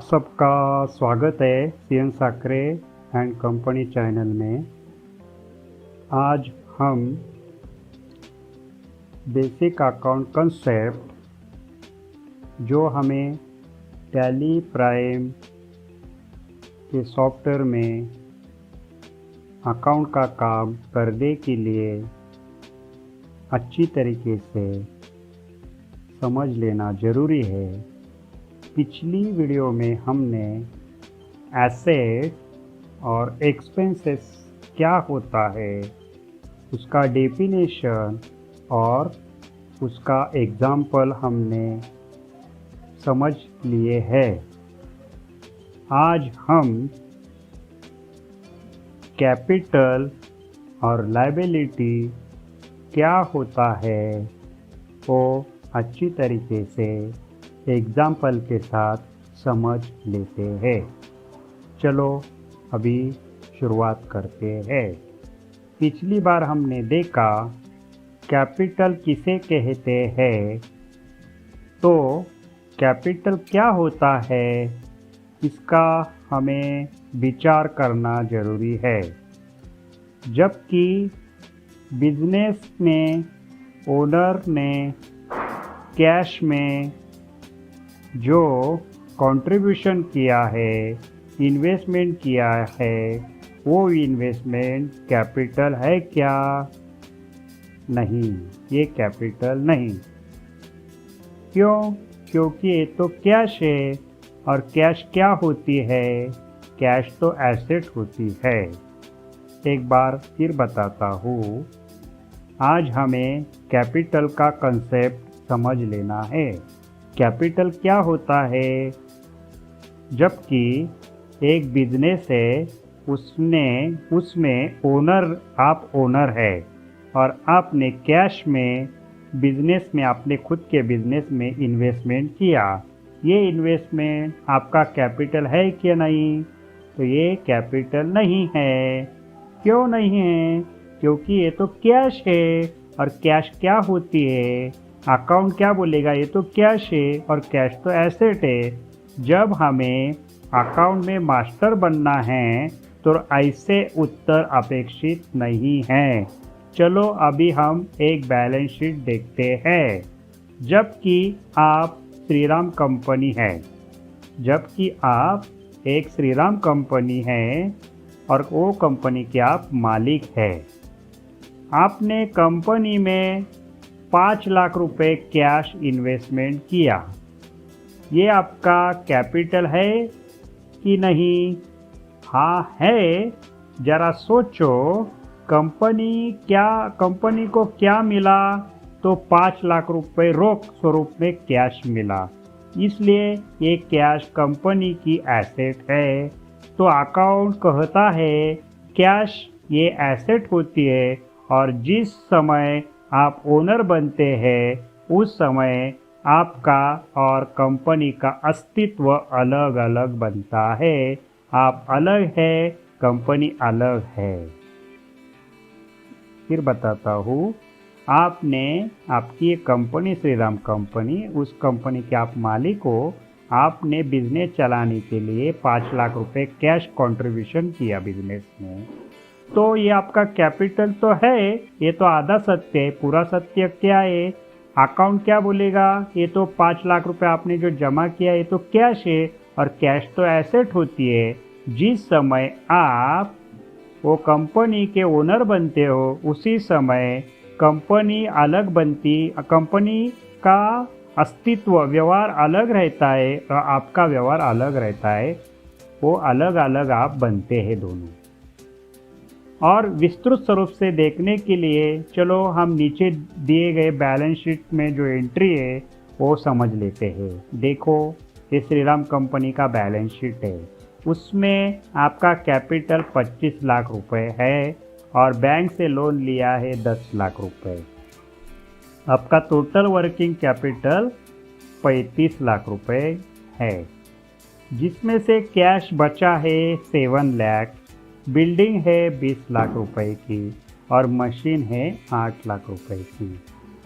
सबका स्वागत है CN Sakre and company channel में। आज हम बेसिक अकाउंट कंसेप्ट जो हमें टैली प्राइम के सॉफ्टवेयर में अकाउंट का काम करने के लिए अच्छी तरीके से समझ लेना ज़रूरी है। पिछली वीडियो में हमने एसेट और एक्सपेंसेस क्या होता है उसका डेफिनेशन और उसका एग्जाम्पल हमने समझ लिए हैं। आज हम कैपिटल और लायबिलिटी क्या होता है वो अच्छी तरीके से एग्जाम्पल के साथ समझ लेते हैं। चलो अभी शुरुआत करते हैं। पिछली बार हमने देखा कैपिटल किसे कहते हैं, तो कैपिटल क्या होता है इसका हमें विचार करना ज़रूरी है। जबकि बिजनेस में ओनर ने कैश में जो कंट्रीब्यूशन किया है, इन्वेस्टमेंट किया है, वो इन्वेस्टमेंट कैपिटल है क्या? नहीं, ये कैपिटल नहीं। क्यों? क्योंकि ये तो कैश है और कैश क्या होती है? कैश तो एसेट होती है। एक बार फिर बताता हूँ। आज हमें कैपिटल का कंसेप्ट समझ लेना है। कैपिटल क्या होता है? जबकि एक बिजनेस है, उसमें आप ओनर है और आपने कैश में बिजनेस में आपने खुद के बिजनेस में इन्वेस्टमेंट किया। ये इन्वेस्टमेंट आपका कैपिटल है क्या? नहीं, तो ये कैपिटल नहीं है। क्यों नहीं है? क्योंकि ये तो कैश है और कैश क्या होती है? अकाउंट क्या बोलेगा? ये तो कैश है और कैश तो एसेट है। जब हमें अकाउंट में मास्टर बनना है तो ऐसे उत्तर अपेक्षित नहीं है। चलो अभी हम एक बैलेंस शीट देखते हैं। जबकि आप श्रीराम कंपनी है, जबकि आप एक श्रीराम कंपनी है और वो कंपनी के आप मालिक है। आपने कंपनी में 5 लाख रुपए कैश इन्वेस्टमेंट किया। ये आपका कैपिटल है कि नहीं? हाँ है। जरा सोचो, कंपनी को क्या मिला? तो 5 लाख रुपए रोक स्वरूप में कैश मिला। इसलिए ये कैश कंपनी की एसेट है। तो अकाउंट कहता है कैश ये एसेट होती है और जिस समय आप ओनर बनते हैं उस समय आपका और कंपनी का अस्तित्व अलग अलग बनता है। आप अलग है, कंपनी अलग है। फिर बताता हूँ। आपने आपकी एक कंपनी श्रीराम कंपनी, उस कंपनी के आप मालिक हो। आपने बिजनेस चलाने के लिए 5 लाख रुपए कैश कंट्रीब्यूशन किया बिजनेस में। तो ये आपका कैपिटल तो है। ये तो आधा सत्य है। पूरा सत्य क्या है? अकाउंट क्या बोलेगा? ये तो 5 लाख रुपए आपने जो जमा किया ये तो कैश है और कैश तो एसेट होती है। जिस समय आप वो कंपनी के ओनर बनते हो उसी समय कंपनी अलग बनती, कंपनी का अस्तित्व व्यवहार अलग रहता है और आपका व्यवहार अलग रहता है। वो अलग अलग आप बनते हैं दोनों। और विस्तृत स्वरूप से देखने के लिए चलो हम नीचे दिए गए बैलेंस शीट में जो एंट्री है वो समझ लेते हैं। देखो, ये श्रीराम कंपनी का बैलेंस शीट है। उसमें आपका कैपिटल 25 लाख रुपए है और बैंक से लोन लिया है 10 लाख रुपए। आपका टोटल वर्किंग कैपिटल 35 लाख रुपए है, जिसमें से कैश बचा है 7 लाख, बिल्डिंग है 20 लाख रुपए की और मशीन है 8 लाख रुपए की।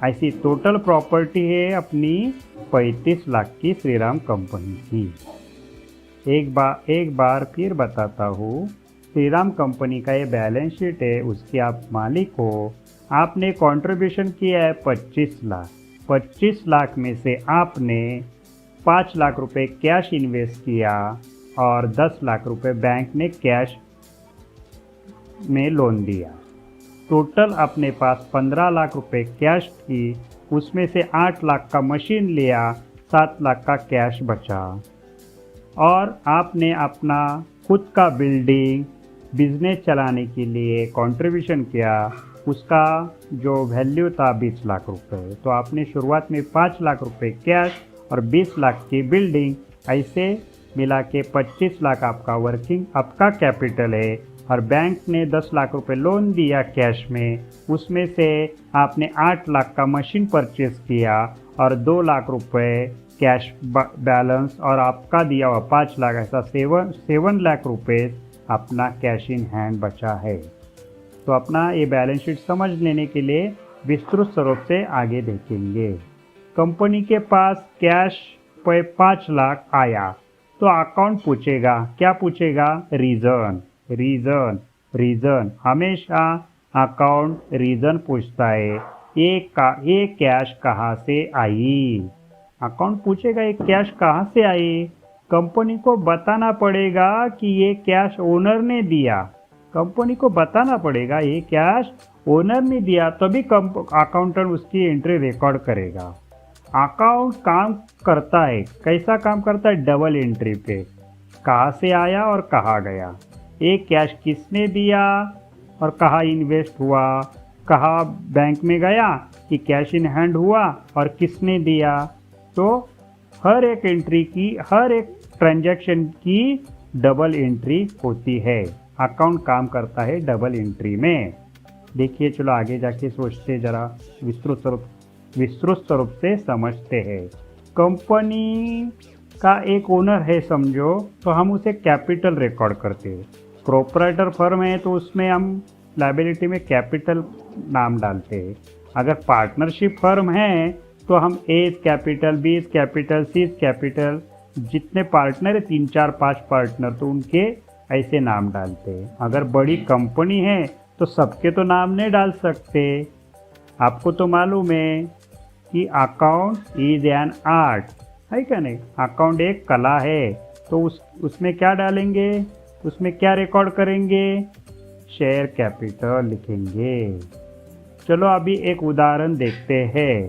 ऐसी टोटल प्रॉपर्टी है अपनी 35 लाख की श्रीराम कंपनी की। एक बार फिर बताता हूँ। श्रीराम कंपनी का ये बैलेंस शीट है, उसके आप मालिक हो। आपने कंट्रीब्यूशन किया है 25 लाख। 25 लाख में से आपने 5 लाख रुपए कैश इन्वेस्ट किया और 10 लाख रुपए बैंक ने कैश में लोन दिया। टोटल अपने पास 15 लाख रुपए कैश थी, उसमें से 8 लाख का मशीन लिया, 7 लाख का कैश बचा। और आपने अपना खुद का बिल्डिंग बिजनेस चलाने के लिए कंट्रीब्यूशन किया, उसका जो वैल्यू था 20 लाख रुपए। तो आपने शुरुआत में 5 लाख रुपए कैश और 20 लाख की बिल्डिंग, ऐसे मिला के 25 लाख आपका कैपिटल है। और बैंक ने 10 लाख रुपए लोन दिया कैश में, उसमें से आपने 8 लाख का मशीन परचेस किया और 2 लाख रुपए कैश बैलेंस और आपका दिया हुआ 5 लाख, ऐसा 7 लाख रुपए अपना कैश इन हैंड बचा है। तो अपना ये बैलेंस शीट समझ लेने के लिए विस्तृत स्वरूप से आगे देखेंगे। कंपनी के पास कैश पे 5 लाख आया तो अकाउंट पूछेगा, क्या पूछेगा? रीज़न हमेशा अकाउंट रीज़न पूछता है। ये कैश कहाँ से आई? अकाउंट पूछेगा ये कैश कहाँ से आई। कंपनी को बताना पड़ेगा कि ये कैश ओनर ने दिया। कंपनी को बताना पड़ेगा ये कैश ओनर ने दिया, तभी अकाउंटेंट उसकी एंट्री रिकॉर्ड करेगा। अकाउंट काम करता है, कैसा काम करता है? डबल एंट्री पे, कहाँ से आया और कहाँ गया। एक कैश किसने दिया और कहाँ इन्वेस्ट हुआ, कहाँ बैंक में गया कि कैश इन हैंड हुआ और किसने दिया। तो हर एक एंट्री की, हर एक ट्रांजैक्शन की डबल एंट्री होती है। अकाउंट काम करता है डबल एंट्री में। देखिए, चलो आगे जाके सोचते, जरा विस्तृत स्वरूप से समझते हैं। कंपनी का एक ओनर है समझो, तो हम उसे कैपिटल रिकॉर्ड करते हैं। प्रोप्राइटर फर्म है तो उसमें हम लायबिलिटी में कैपिटल नाम डालते हैं। अगर पार्टनरशिप फर्म है तो हम ए कैपिटल, बी कैपिटल, सी कैपिटल, जितने पार्टनर है 3, 4, 5 पार्टनर, तो उनके ऐसे नाम डालते हैं। अगर बड़ी कंपनी है तो सबके तो नाम नहीं डाल सकते। आपको तो मालूम है कि अकाउंट इज एन आर्ट, है क्या नहीं? अकाउंट एक कला है, तो उसमें क्या डालेंगे, उसमें क्या रिकॉर्ड करेंगे? शेयर कैपिटल लिखेंगे। चलो अभी एक उदाहरण देखते हैं।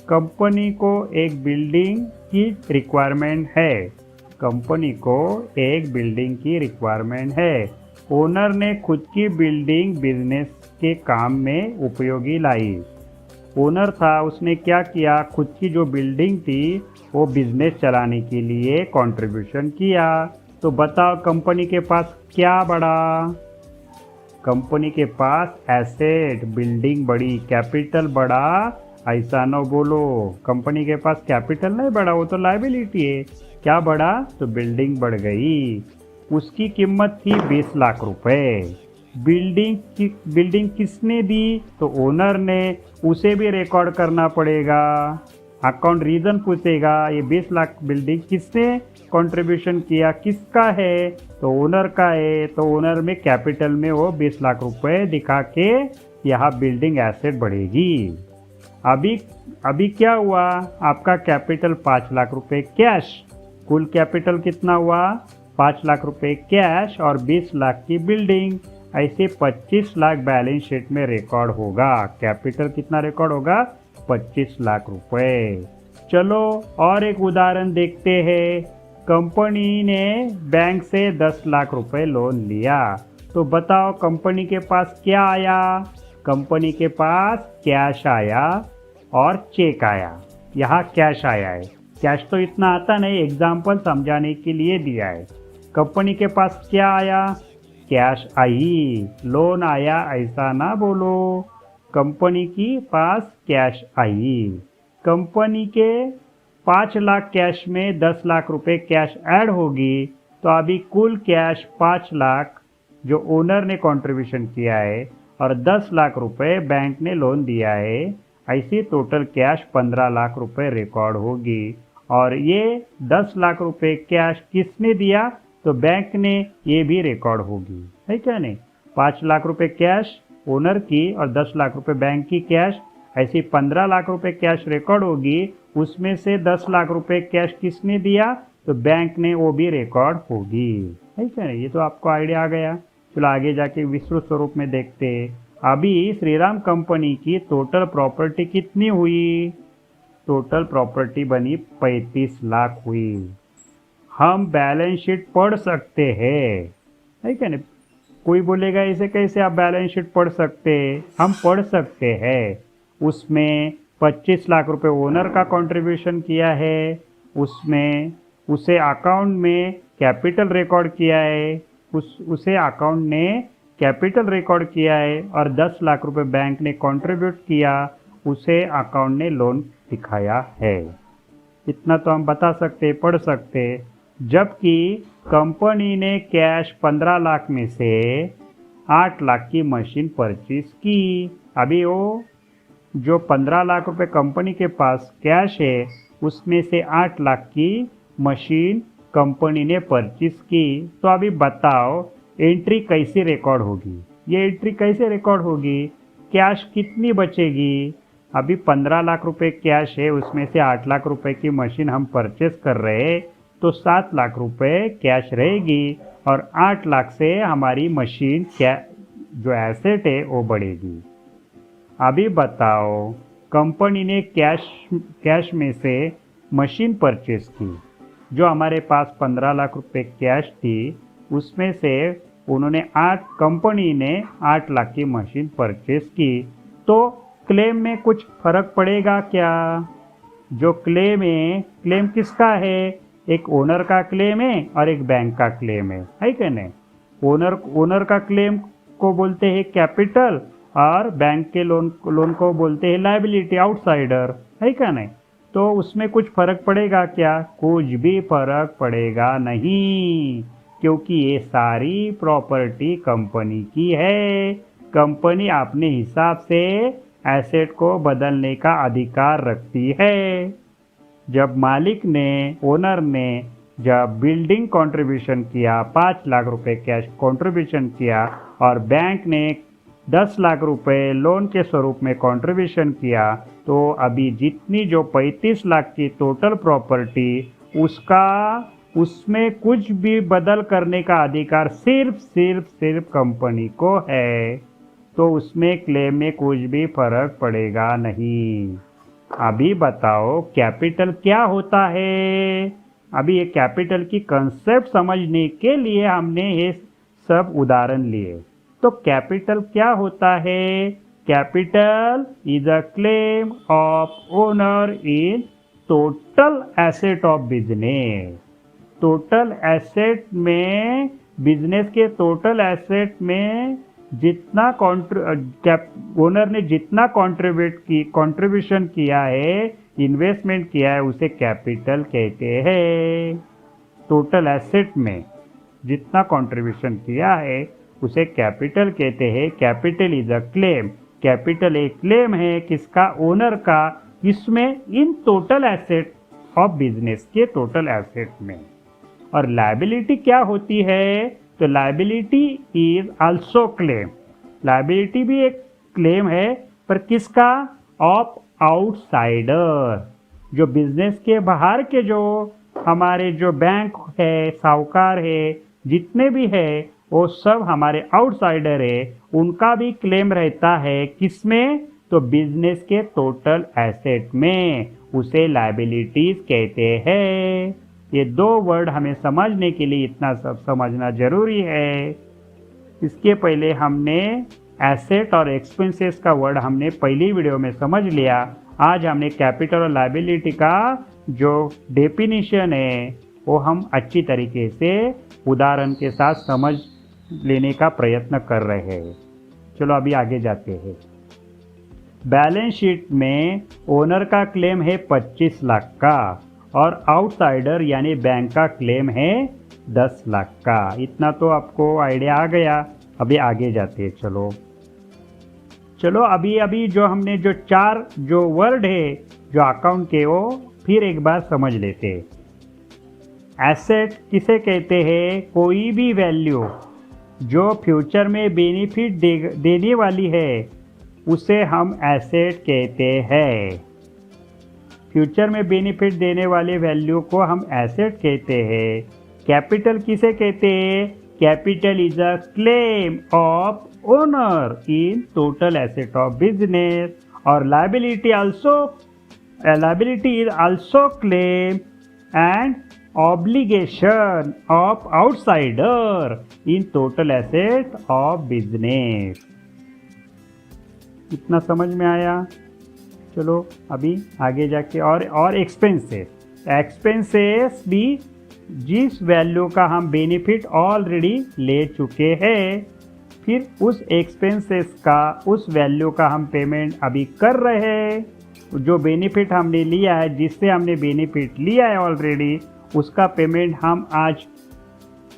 कंपनी को एक बिल्डिंग की रिक्वायरमेंट है। कंपनी को एक बिल्डिंग की रिक्वायरमेंट है। ओनर ने खुद की बिल्डिंग बिजनेस के काम में उपयोगी लाई। ओनर था, उसने क्या किया, खुद की जो बिल्डिंग थी वो बिजनेस चलाने के लिए कंट्रीब्यूशन किया। तो बताओ कंपनी के पास क्या बढ़ा? कंपनी के पास एसेट, बिल्डिंग बढ़ी, कैपिटल बढ़ा, ऐसा न बोलो। कंपनी के पास कैपिटल नहीं बढ़ा, वो तो लायबिलिटी है। क्या बढ़ा? तो बिल्डिंग बढ़ गई। उसकी कीमत थी 20 लाख रुपए। बिल्डिंग किसने दी? तो ओनर ने। उसे भी रिकॉर्ड करना पड़ेगा। अकाउंट रीजन पूछेगा, ये 20 लाख बिल्डिंग किसने कंट्रीब्यूशन किया, किसका है? तो ओनर का है। तो ओनर में कैपिटल में वो 20 लाख रुपए दिखा के यहाँ बिल्डिंग एसेट बढ़ेगी। अभी क्या हुआ? आपका कैपिटल 5 लाख रुपए कैश। कुल कैपिटल कितना हुआ? 5 लाख रुपए कैश और 20 लाख की बिल्डिंग। ऐसे 25 लाख बैलेंस शीट में रिकॉर्ड होगा। कैपिटल कितना रिकॉर्ड होगा? 25 लाख रुपए। चलो और एक उदाहरण देखते हैं। कंपनी ने बैंक से 10 लाख रुपए लोन लिया। तो बताओ कंपनी के पास क्या आया? कंपनी के पास कैश आया और चेक आया। यहाँ कैश आया है। कैश तो इतना आता नहीं, एग्जाम्पल समझाने के लिए दिया है। कंपनी के पास क्या आया? Cash I. लोन आया ऐसा ना बोलो। कंपनी की पास कैश आई। कंपनी के 5 लाख कैश में 10 लाख रुपए कैश ऐड होगी, तो अभी कुल कैश 5 लाख जो ओनर ने कंट्रीब्यूशन किया है और 10 लाख रुपए बैंक ने लोन दिया है, ऐसी टोटल कैश 15 लाख रुपए रिकॉर्ड होगी। और ये 10 लाख रुपए कैश किसने दिया? तो बैंक ने ये भी रिकॉर्ड होगी, है क्या नहीं। 5 लाख रुपए कैश ओनर की और 10 लाख रुपए बैंक की कैश, ऐसी 15 लाख रुपए कैश रिकॉर्ड होगी। उसमें से 10 लाख रुपए कैश किसने दिया, तो बैंक ने, वो भी रिकॉर्ड होगी, है क्या नहीं। ये तो आपको आइडिया आ गया। चलो आगे जाके विस्तृत स्वरूप में देखते हैं। अभी श्रीराम कंपनी की टोटल प्रॉपर्टी कितनी हुई, टोटल प्रॉपर्टी बनी 35 लाख हुई। हम बैलेंस शीट पढ़ सकते हैं, है क्या नहीं। कोई बोलेगा इसे कैसे आप बैलेंस शीट पढ़ सकते हैं, हम पढ़ सकते हैं। उसमें 25 लाख रुपए ओनर का कंट्रीब्यूशन किया है, उसमें उसे अकाउंट में कैपिटल रिकॉर्ड किया है, उसे अकाउंट ने कैपिटल रिकॉर्ड किया है, और 10 लाख रुपए बैंक ने कंट्रीब्यूट किया, उसे अकाउंट ने लोन दिखाया है। इतना तो हम बता सकते, पढ़ सकते। जबकि कंपनी ने कैश 15 लाख में से 8 लाख की मशीन परचेज की। अभी वो जो 15 लाख रुपए कंपनी के पास कैश है, उसमें से 8 लाख की मशीन कंपनी ने परचेज की। तो अभी बताओ एंट्री कैसे रिकॉर्ड होगी, ये एंट्री कैसे रिकॉर्ड होगी, कैश कितनी बचेगी। अभी 15 लाख रुपए कैश है, उसमें से 8 लाख रुपए की मशीन हम परचेस कर रहे हैं, तो 7 लाख रुपए कैश रहेगी, और 8 लाख से हमारी मशीन जो एसेट है वो बढ़ेगी। अभी बताओ कंपनी ने कैश में से मशीन परचेस की। जो हमारे पास 15 लाख रुपए कैश थी, उसमें से उन्होंने कंपनी ने 8 लाख की मशीन परचेस की। तो क्लेम में कुछ फर्क पड़ेगा क्या। जो क्लेम है, क्लेम किसका है, एक ओनर का क्लेम है और एक बैंक का क्लेम है क्या नहीं। ओनर का क्लेम को बोलते हैं कैपिटल, और बैंक के लोन को बोलते हैं लायबिलिटी, आउटसाइडर, है क्या नहीं। तो उसमें कुछ फर्क पड़ेगा क्या, कुछ भी फर्क पड़ेगा नहीं, क्योंकि ये सारी प्रॉपर्टी कंपनी की है। कंपनी अपने हिसाब से एसेट को बदलने का अधिकार रखती है। जब मालिक ने, ओनर ने जब बिल्डिंग कंट्रीब्यूशन किया, 5 लाख रुपए कैश कंट्रीब्यूशन किया, और बैंक ने 10 लाख रुपए लोन के स्वरूप में कंट्रीब्यूशन किया, तो अभी जितनी जो 35 लाख की टोटल प्रॉपर्टी, उसमें कुछ भी बदल करने का अधिकार सिर्फ कंपनी को है। तो उसमें क्लेम में कुछ भी फर्क पड़ेगा नहीं। अभी बताओ कैपिटल क्या होता है। अभी ये कैपिटल की कंसेप्ट समझने के लिए हमने ये सब उदाहरण लिए। तो कैपिटल क्या होता है, capital is a claim of owner in total asset of business. Total asset में, बिजनेस के टोटल एसेट में जितना ओनर ने जितना कंट्रीब्यूशन किया है, इन्वेस्टमेंट किया है, उसे कैपिटल कहते हैं। टोटल एसेट में जितना कंट्रीब्यूशन किया है उसे कैपिटल कहते हैं। Capital is a claim, capital एक क्लेम है किसका, ओनर का, इसमें इन टोटल एसेट ऑफ बिजनेस के टोटल एसेट में। और लायबिलिटी क्या होती है, तो liability is also claim. Liability भी एक क्लेम है, पर किसका, ऑफ आउटसाइडर। जो बिजनेस के बाहर के जो हमारे जो बैंक है, साहूकार है, जितने भी है, वो सब हमारे आउटसाइडर है, उनका भी क्लेम रहता है किसमें, तो बिजनेस के टोटल एसेट में, उसे लायबिलिटीज कहते हैं। ये दो वर्ड हमें समझने के लिए इतना सब समझना जरूरी है। इसके पहले हमने एसेट और एक्सपेंसेस का वर्ड हमने पहली वीडियो में समझ लिया। आज हमने कैपिटल और लायबिलिटी का जो डेफिनेशन है वो हम अच्छी तरीके से उदाहरण के साथ समझ लेने का प्रयत्न कर रहे हैं। चलो अभी आगे जाते हैं। बैलेंस शीट में ओनर का क्लेम है 25 लाख का, और आउटसाइडर यानी बैंक का क्लेम है 10 लाख का। इतना तो आपको आइडिया आ गया। अभी आगे जाते हैं। चलो अभी जो हमने जो 4 जो वर्ड है जो अकाउंट के, वो फिर एक बार समझ लेते हैं। एसेट किसे कहते हैं? कोई भी वैल्यू जो फ्यूचर में बेनिफिट देने वाली है उसे हम एसेट कहते हैं। फ्यूचर में बेनिफिट देने वाले वैल्यू को हम एसेट कहते हैं। कैपिटल किसे कहते हैं? Capital is a claim of owner in total asset of business. और liability is also claim and obligation of outsider in total asset of business. इतना समझ में आया? चलो अभी आगे जाके और एक्सपेंसेस भी जिस वैल्यू का हम बेनिफिट ऑलरेडी ले चुके हैं, फिर उस एक्सपेंसेस का उस वैल्यू का हम पेमेंट अभी कर रहे हैं। जो बेनिफिट हमने लिया है, जिससे हमने बेनिफिट लिया है ऑलरेडी, उसका पेमेंट हम आज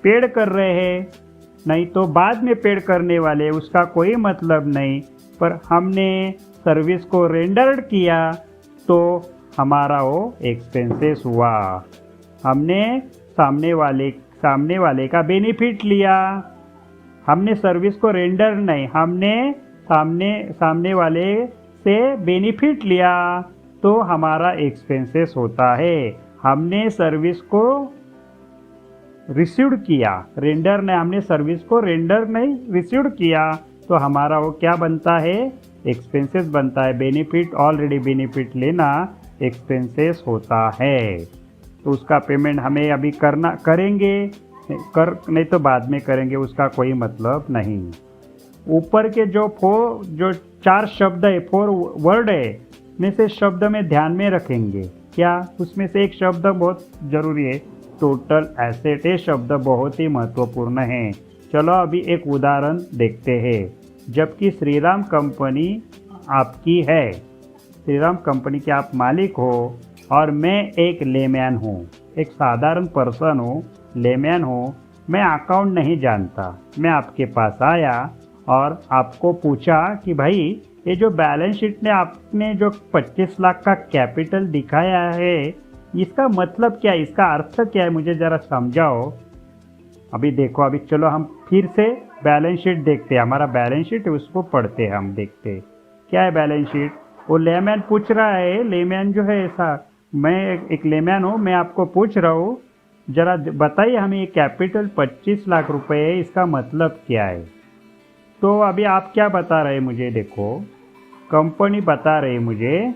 पेड कर रहे हैं, नहीं तो बाद में पेड करने वाले, उसका कोई मतलब नहीं। पर हमने सर्विस को रेंडर्ड किया तो हमारा वो एक्सपेंसेस हुआ। हमने सामने वाले का बेनिफिट लिया। हमने सर्विस को रेंडर नहीं, हमने सामने वाले से बेनिफिट लिया तो हमारा एक्सपेंसेस होता है। हमने सर्विस को रिसीव्ड किया, रेंडर नहीं, हमने सर्विस को रेंडर नहीं रिसीव्ड किया तो हमारा वो क्या बनता है? एक्सपेंसेस बनता है। बेनिफिट ऑलरेडी बेनिफिट लेना एक्सपेंसेस होता है, तो उसका पेमेंट हमें अभी करेंगे नहीं तो बाद में करेंगे, उसका कोई मतलब नहीं। ऊपर के जो 4 शब्द है, 4 वर्ड है, में से शब्द में ध्यान में रखेंगे क्या? उसमें से एक शब्द बहुत जरूरी है, टोटल एसेट। ये शब्द बहुत ही महत्वपूर्ण है। चलो अभी एक उदाहरण देखते हैं। जबकि श्रीराम कंपनी आपकी है, श्रीराम कंपनी के आप मालिक हो और मैं एक लेमैन हूँ, एक साधारण पर्सन हूँ, लेमैन हूँ, मैं अकाउंट नहीं जानता। मैं आपके पास आया और आपको पूछा कि भाई ये जो बैलेंस शीट में आपने जो 25 लाख का कैपिटल दिखाया है, इसका मतलब क्या है, इसका अर्थ क्या है, मुझे ज़रा समझाओ। अभी देखो, अभी चलो हम फिर से बैलेंस शीट देखते हैं। हमारा बैलेंस शीट है, उसको पढ़ते हैं, हम देखते हैं क्या है बैलेंस शीट। वो लेमैन पूछ रहा है, लेमैन जो है ऐसा, मैं एक लेमैन हूँ, मैं आपको पूछ रहा हूँ, जरा बताइए हमें ये कैपिटल 25 लाख रुपए है, इसका मतलब क्या है। तो अभी आप क्या बता रहे हैं मुझे? देखो, कंपनी बता रही मुझे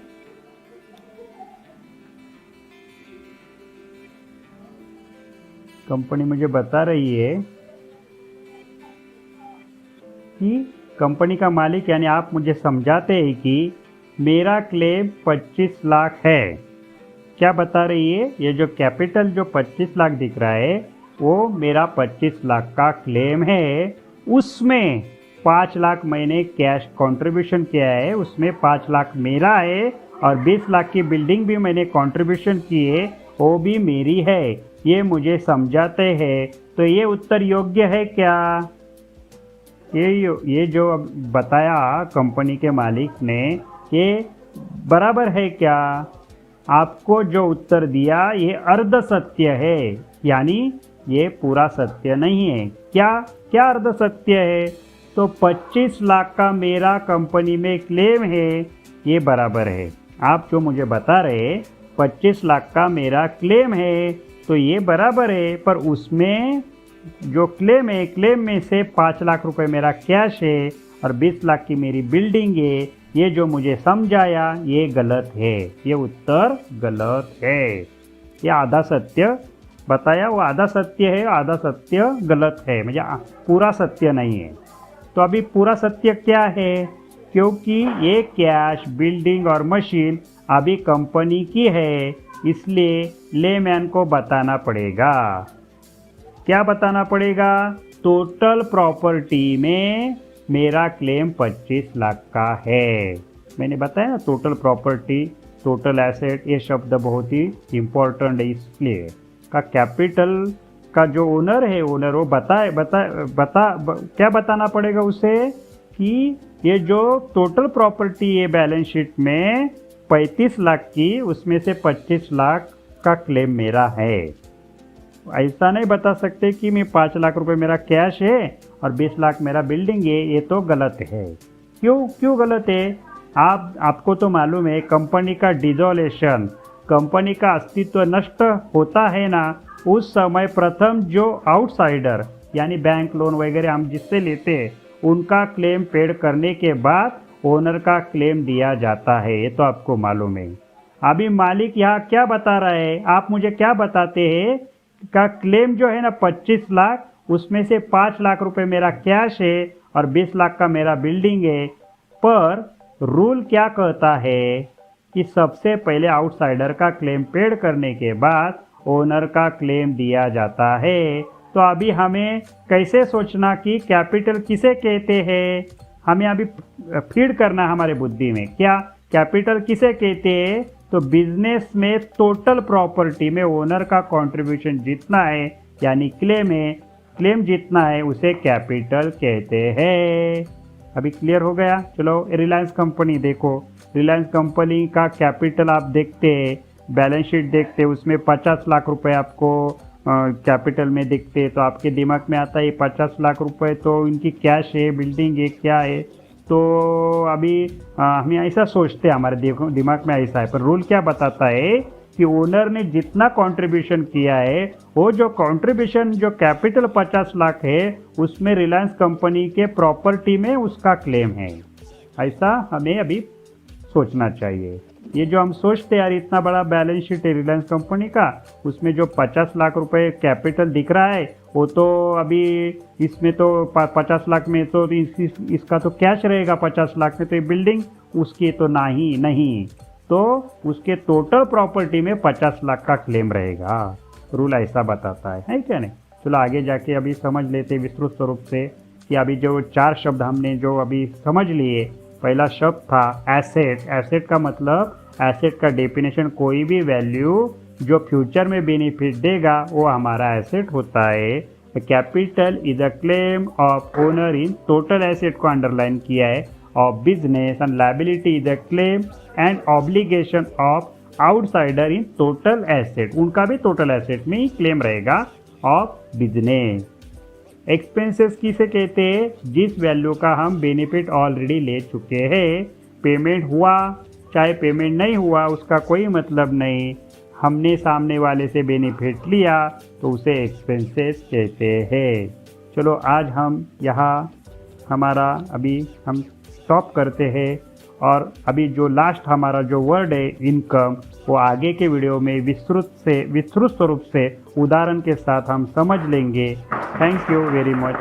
कंपनी मुझे बता रही है कि कंपनी का मालिक यानी आप मुझे समझाते हैं कि मेरा क्लेम 25 लाख है। क्या बता रही है? ये जो कैपिटल जो 25 लाख दिख रहा है वो मेरा 25 लाख का क्लेम है। उसमें 5 लाख मैंने कैश कंट्रीब्यूशन किया है, उसमें 5 लाख मेरा है और 20 लाख की बिल्डिंग भी मैंने कंट्रीब्यूशन की है, वो भी मेरी है। ये मुझे समझाते हैं। तो ये उत्तर योग्य है क्या? ये जो बताया कंपनी के मालिक ने, ये बराबर है क्या? आपको जो उत्तर दिया ये अर्ध सत्य है, यानी ये पूरा सत्य नहीं है। क्या अर्ध सत्य है? तो 25 लाख का मेरा कंपनी में क्लेम है, ये बराबर है। आप जो मुझे बता रहे 25 लाख का मेरा क्लेम है तो ये बराबर है, पर उसमें जो क्लेम है, क्लेम में से 5 लाख रुपए मेरा कैश है और 20 लाख की मेरी बिल्डिंग है। ये जो मुझे समझाया ये गलत है, ये उत्तर गलत है। ये आधा सत्य बताया, वो आधा सत्य है, आधा सत्य गलत है, मुझे पूरा सत्य नहीं है। तो अभी पूरा सत्य क्या है? क्योंकि ये कैश, बिल्डिंग और मशीन अभी कंपनी की है, इसलिए लेमैन को बताना पड़ेगा। क्या बताना पड़ेगा? टोटल प्रॉपर्टी में मेरा क्लेम 25 लाख का है। मैंने बताया टोटल प्रॉपर्टी, टोटल एसेट, ये शब्द बहुत ही इम्पोर्टेंट है। इसलिए का कैपिटल का जो ओनर है, ओनर वो क्या बताना पड़ेगा उसे कि ये जो टोटल प्रॉपर्टी है बैलेंस शीट में 35 लाख की, उसमें से 25 लाख का क्लेम मेरा है। ऐसा नहीं बता सकते कि मैं 5 लाख रुपए मेरा कैश है और 20 लाख मेरा बिल्डिंग है, ये तो गलत है। क्यों गलत है? आपको तो मालूम है कंपनी का डिसोल्यूशन, कंपनी का अस्तित्व नष्ट होता है ना, उस समय प्रथम जो आउटसाइडर यानी बैंक लोन वगैरह हम जिससे लेते हैं उनका क्लेम पेड करने के बाद ओनर का क्लेम दिया जाता है, ये तो आपको मालूम है। अभी मालिक यहाँ क्या बता रहा है, आप मुझे क्या बताते हैं का क्लेम जो है ना 25 लाख, उसमें से 5 लाख रुपए मेरा कैश है और 20 लाख का मेरा बिल्डिंग है। पर रूल क्या कहता है कि सबसे पहले आउटसाइडर का क्लेम पेड करने के बाद ओनर का क्लेम दिया जाता है। तो अभी हमें कैसे सोचना कि कैपिटल किसे कहते हैं, हमें अभी फीड करना हमारे बुद्धि में, क्या कैपिटल किसे कहते हैं? तो बिजनेस में टोटल प्रॉपर्टी में ओनर का कंट्रीब्यूशन जितना है यानी क्लेम जितना है उसे कैपिटल कहते हैं। अभी क्लियर हो गया? चलो रिलायंस कंपनी देखो, रिलायंस कंपनी का कैपिटल आप देखते हैं, बैलेंस शीट देखते हैं, उसमें 50 लाख रुपए आपको कैपिटल में दिखते हैं, तो आपके दिमाग में आता है 50 लाख रुपए तो इनकी कैश है, बिल्डिंग है, क्या है। तो अभी हम ऐसा सोचते हैं, हमारे दिमाग में ऐसा है, पर रूल क्या बताता है कि ओनर ने जितना कंट्रीब्यूशन किया है वो जो कंट्रीब्यूशन जो कैपिटल 50 लाख है उसमें रिलायंस कंपनी के प्रॉपर्टी में उसका क्लेम है। ऐसा हमें अभी सोचना चाहिए। ये जो हम सोचते हैं यार इतना बड़ा बैलेंस शीट है रिलायंस कंपनी का, उसमें जो 50 लाख रुपए कैपिटल दिख रहा है वो तो अभी इसमें तो 50 लाख में तो इसका तो कैश रहेगा, 50 लाख में तो ये बिल्डिंग उसकी तो नहीं, तो उसके टोटल प्रॉपर्टी में 50 लाख का क्लेम रहेगा। रूल ऐसा बताता है क्या नहीं? चलो आगे जाके अभी समझ लेते विस्तृत स्वरूप से कि अभी जो 4 शब्द हमने जो अभी समझ लिए। पहला शब्द था एसेट। एसेट का मतलब, एसेट का डेफिनेशन कोई भी वैल्यू जो फ्यूचर में बेनिफिट देगा वो हमारा एसेट होता है। Capital is a claim of owner in total asset को अंडरलाइन किया है of business, and liability is a claim and obligation of outsider in total asset, उनका भी टोटल एसेट में ही क्लेम रहेगा ऑफ बिजनेस। एक्सपेंसेस किसे कहते हैं? जिस वैल्यू का हम बेनिफिट ऑलरेडी ले चुके हैं, पेमेंट हुआ चाहे पेमेंट नहीं हुआ उसका कोई मतलब नहीं, हमने सामने वाले से बेनिफिट लिया तो उसे एक्सपेंसेस कहते हैं। चलो आज हम यहाँ हमारा अभी हम स्टॉप करते हैं, और अभी जो लास्ट हमारा जो वर्ड है इनकम, वो आगे के वीडियो में विस्तृत स्वरूप से उदाहरण के साथ हम समझ लेंगे। Thank you very much.